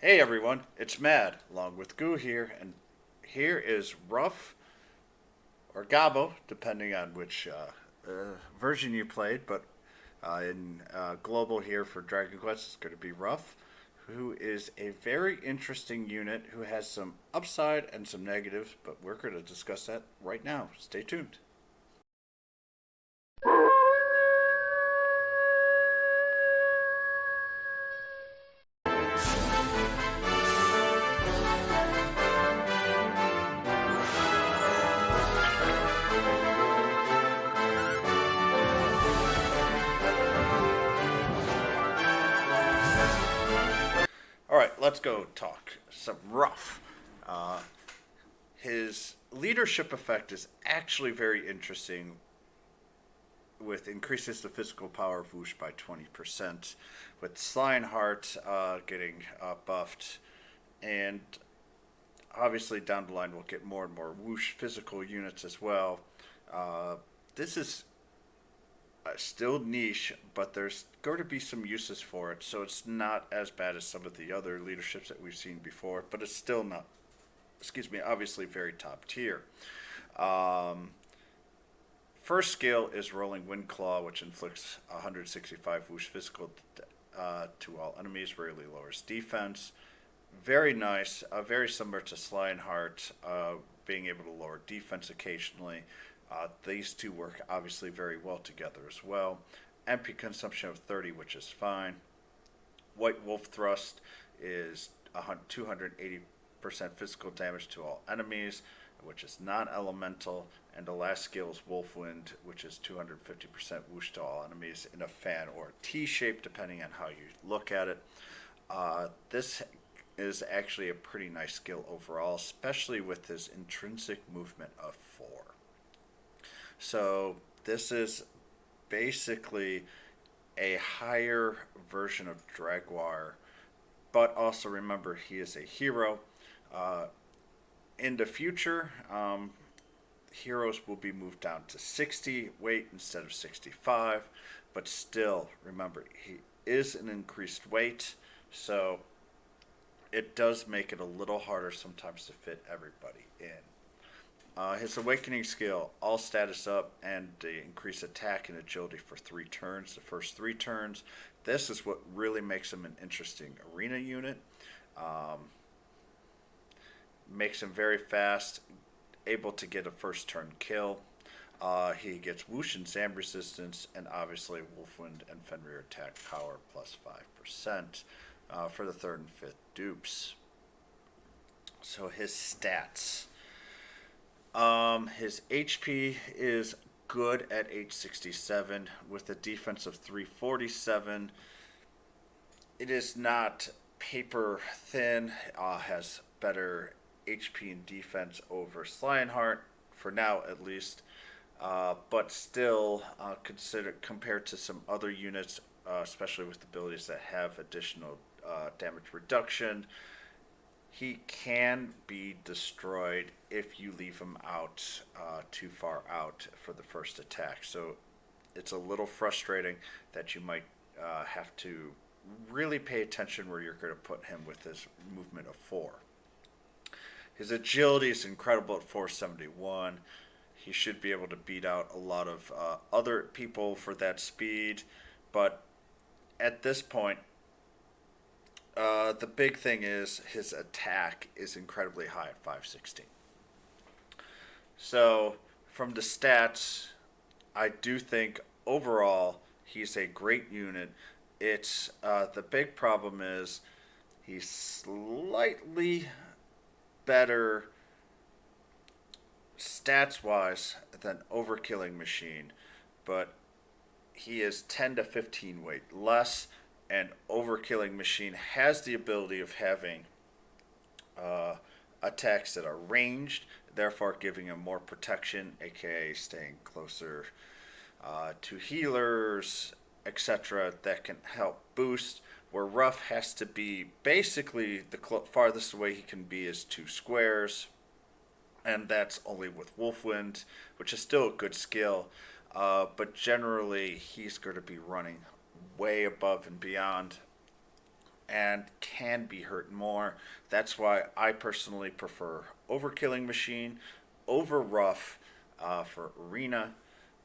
Hey everyone, it's Mad, along with Goo here, and here is Ruff or Gabo, depending on which version you played. But in global here for Dragon Quest, it's going to be Ruff, who is a very interesting unit who has some upside and some negatives. But we're going to discuss that right now. Stay tuned. All right, let's go talk some Ruff. Uh, his leadership effect is actually very interesting with increases the physical power of woosh by 20%, with Slineheart getting buffed, and obviously down the line we'll get more and more woosh physical units as well. This is still niche, but there's going to be some uses for it, so it's not as bad as some of the other leaderships that we've seen before, but it's still not, excuse me, obviously very top tier. Um, First skill is Rolling Wind Claw, which inflicts 165 whoosh physical to all enemies, rarely lowers defense. Very nice, very similar to Slineheart, being able to lower defense occasionally. These two work obviously very well together as well. MP consumption of 30, which is fine. White Wolf Thrust is 280% physical damage to all enemies, which is non-elemental, and the last skill is Wolf Wind, which is 250% whoosh to all enemies in a fan or T shape, depending on how you look at it. This is actually a pretty nice skill overall, especially with his intrinsic movement of 4. So this is basically a higher version of Draguar, but also remember he is a hero. Uh, in the future, heroes will be moved down to 60 weight instead of 65, but still remember he is an increased weight, so it does make it a little harder sometimes to fit everybody in. His awakening skill, all status up, and the increase attack and agility for 3 turns. The first 3 turns. This is what really makes him an interesting arena unit. Um, Makes him very fast, able to get a first turn kill. He gets whoosh and Zam resistance, and obviously Wolfwind and Fenrir attack power plus 5% for the third and fifth dupes. So his stats. His HP is good at 867 with a defense of 347. It is not paper thin. Has better HP and defense over Slineheart for now, at least. But still, consider compared to some other units, especially with abilities that have additional damage reduction, he can be destroyed if you leave him out too far out for the first attack. So it's a little frustrating that you might have to really pay attention where you're going to put him with his movement of 4. His agility is incredible at 471. He should be able to beat out a lot of other people for that speed, but at this point, the big thing is his attack is incredibly high at 516. So, from the stats, I do think overall he's a great unit. It's the big problem is he's slightly better stats wise than Overkilling Machine, but he is 10 to 15 weight less, and Overkilling Machine has the ability of having uh, attacks that are ranged, therefore giving him more protection, aka staying closer to healers, etc., that can help boost. Where Ruff has to be basically the farthest away he can be is 2 squares, and that's only with Wolfwind, which is still a good skill. But generally, he's going to be running way above and beyond and can be hurt more. That's why I personally prefer Overkilling Machine over Ruff for Arena,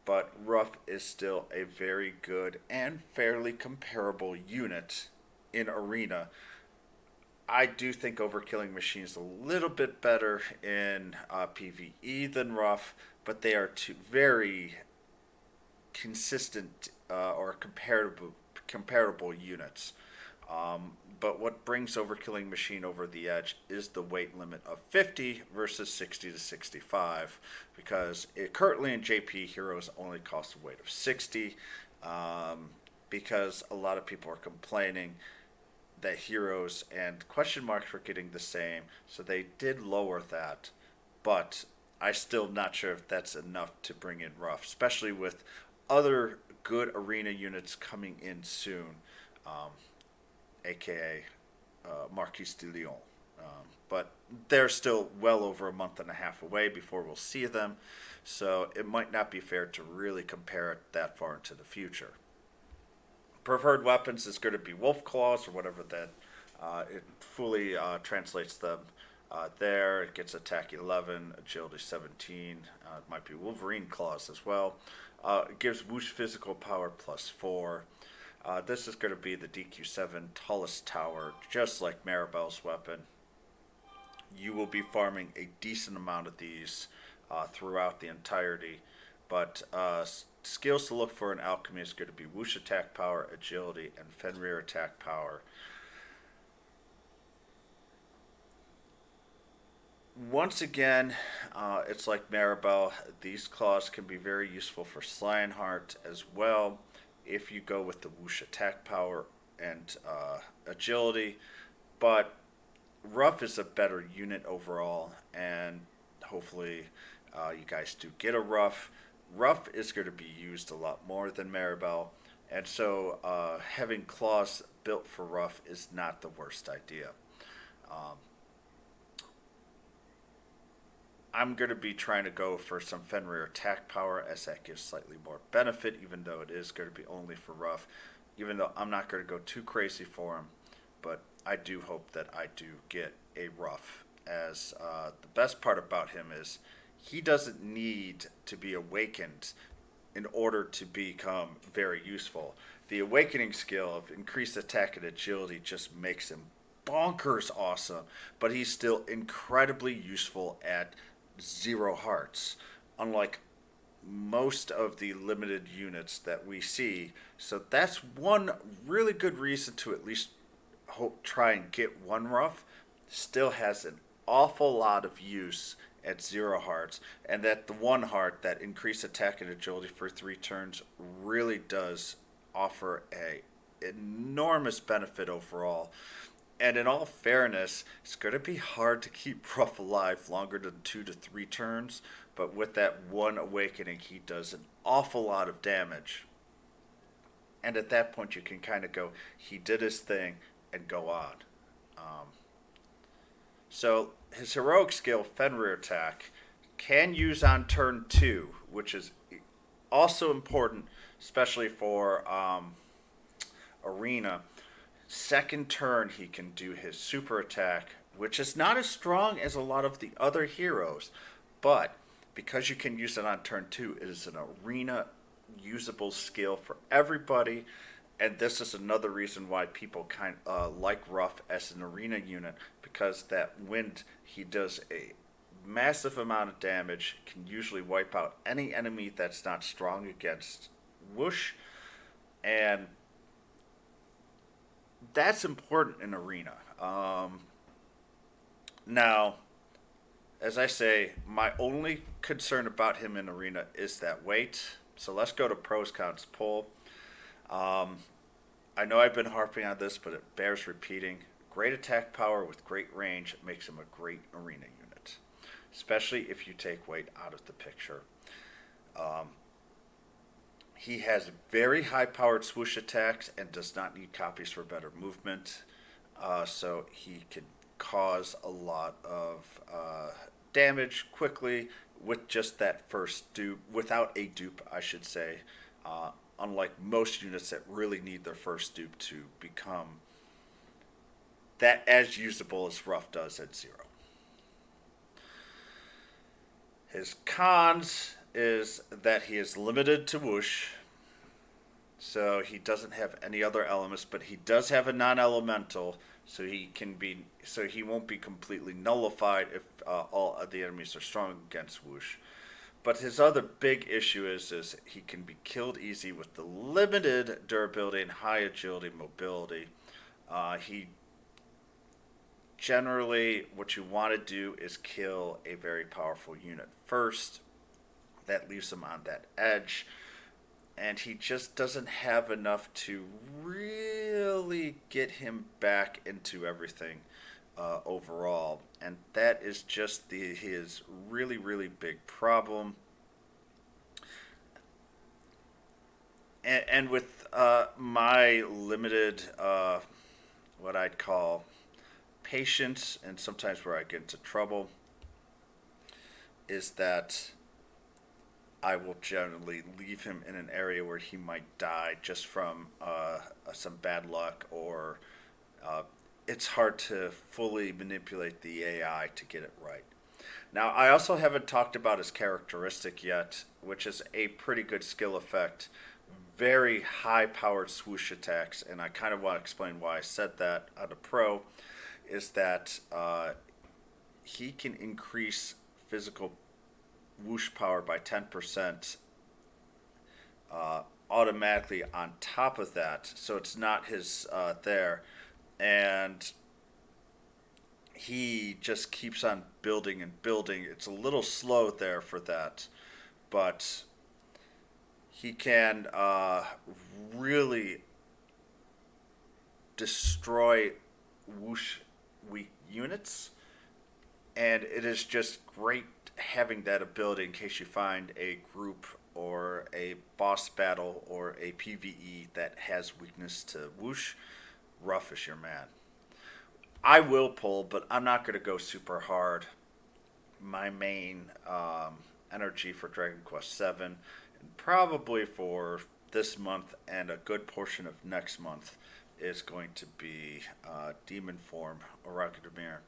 but Ruff is still a very good and fairly comparable unit in Arena. I do think Overkilling Machine is a little bit better in PvE than Ruff, but they are two very consistent or comparable units. But what brings Overkilling Machine over the edge is the weight limit of 50 versus 60 to 65, because currently in JP, heroes only cost a weight of 60, because a lot of people are complaining that heroes and question marks were getting the same, so they did lower that, but I still not sure if that's enough to bring in Ruff, especially with other good arena units coming in soon, aka Marquis de Lyon. But they're still well over a month and a half away before we'll see them, so it might not be fair to really compare it that far into the future. Preferred weapons is going to be Wolf Claws or whatever that it fully translates them. There, it gets attack 11, agility 17. It might be Wolverine Claws as well. It gives woosh physical power +4. This is going to be the DQ7 tallest tower, just like Maribel's weapon. You will be farming a decent amount of these throughout the entirety, but skills to look for in alchemy is going to be woosh attack power, agility, and Fenrir attack power. Once again, it's like Maribel. These claws can be very useful for Lionheart as well if you go with the woosh attack power and agility. But Ruff is a better unit overall, and hopefully you guys do get a Ruff. Ruff is going to be used a lot more than Maribel, and so having claws built for Ruff is not the worst idea. I'm going to be trying to go for some Fenrir attack power, as that gives slightly more benefit, even though it is going to be only for Ruff. Even though I'm not going to go too crazy for him, but I do hope that I do get a Ruff, as the best part about him is he doesn't need to be awakened in order to become very useful. The awakening skill of increased attack and agility just makes him bonkers awesome, but he's still incredibly useful at 0 hearts, unlike most of the limited units that we see. So that's one really good reason to at least try and get one Ruff. Still has an awful lot of use at 0 hearts, and that the 1 heart, that increased attack and agility for 3 turns, really does offer a enormous benefit overall. And in all fairness, it's going to be hard to keep Ruff alive longer than 2 to 3 turns, but with that 1 awakening, he does an awful lot of damage. And at that point, you can kind of go, he did his thing, and go on. So his heroic skill, Fenrir attack, can use on turn 2, which is also important, especially for Arena. Second turn, he can do his super attack, which is not as strong as a lot of the other heroes, but because you can use it on turn 2, it is an Arena usable skill for everybody. And this is another reason why people like Ruff as an Arena unit, because that wind, he does a massive amount of damage, can usually wipe out any enemy that's not strong against woosh, and that's important in Arena. Now, as I say, my only concern about him in Arena is that weight. So let's go to pros cons poll. I know I've been harping on this, but it bears repeating. Great attack power with great range makes him a great Arena unit, especially if you take weight out of the picture. He has very high-powered swoosh attacks and does not need copies for better movement, so he can cause a lot of damage quickly with just that first dupe, without a dupe, I should say, unlike most units that really need their first dupe to become that as usable as Ruff does at 0. His cons is that he is limited to woosh, so he doesn't have any other elements, but he does have a non-elemental, so he won't be completely nullified if all of the enemies are strong against woosh. But his other big issue is he can be killed easy with the limited durability and high agility mobility. He generally, what you want to do is kill a very powerful unit first. That leaves him on that edge. And he just doesn't have enough to really get him back into everything overall. And that is just his really, really big problem. And with my limited, what I'd call patience, and sometimes where I get into trouble, is that I will generally leave him in an area where he might die just from some bad luck, or it's hard to fully manipulate the AI to get it right. Now, I also haven't talked about his characteristic yet, which is a pretty good skill effect. Very high-powered swoosh attacks, and I kind of want to explain why I said that on a pro, is that he can increase physical whoosh power by 10% automatically on top of that, so it's not his there, and he just keeps on building and building. It's a little slow there for that, but he can really destroy whoosh weak units, and it is just great having that ability in case you find a group or a boss battle or a PvE that has weakness to whoosh. Ruff is your man. I will pull, but I'm not going to go super hard. My main energy for Dragon Quest VII, and probably for this month and a good portion of next month, is going to be Demon Form Oragadamir.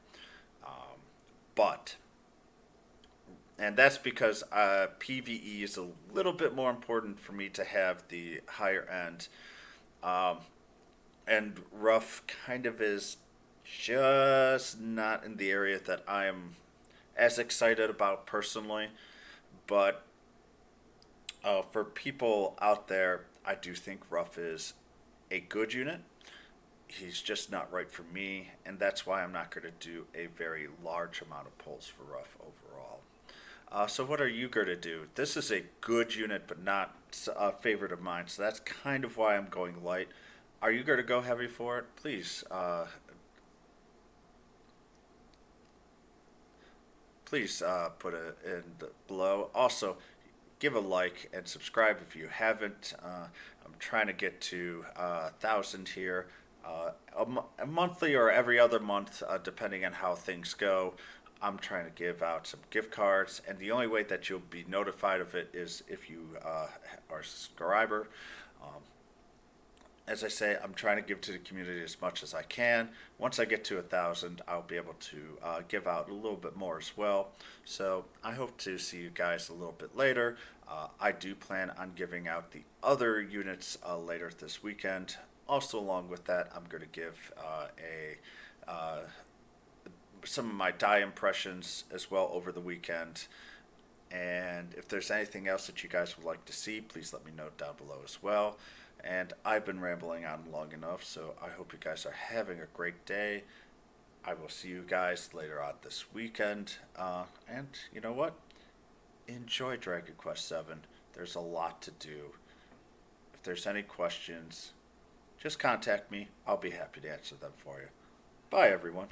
And that's because PvE is a little bit more important for me to have the higher end. And Ruff kind of is just not in the area that I am as excited about personally. But for people out there, I do think Ruff is a good unit. He's just not right for me, and that's why I'm not going to do a very large amount of pulls for Ruff overall. So what are you going to do? This is a good unit, but not a favorite of mine, so that's kind of why I'm going light. Are you going to go heavy for it? Please put it in below. Also, give a like and subscribe if you haven't. I'm trying to get to 1,000 here. A monthly or every other month, depending on how things go. I'm trying to give out some gift cards, and the only way that you'll be notified of it is if you are a subscriber. As I say, I'm trying to give to the community as much as I can. Once I get to 1,000, I'll be able to give out a little bit more as well. So I hope to see you guys a little bit later. I do plan on giving out the other units later this weekend. Also, along with that, I'm going to give some of my die impressions as well over the weekend. And if there's anything else that you guys would like to see, please let me know down below as well. And I've been rambling on long enough, so I hope you guys are having a great day. I will see you guys later on this weekend. And you know what? Enjoy Dragon Quest VII. There's a lot to do. If there's any questions, just contact me. I'll be happy to answer them for you. Bye, everyone.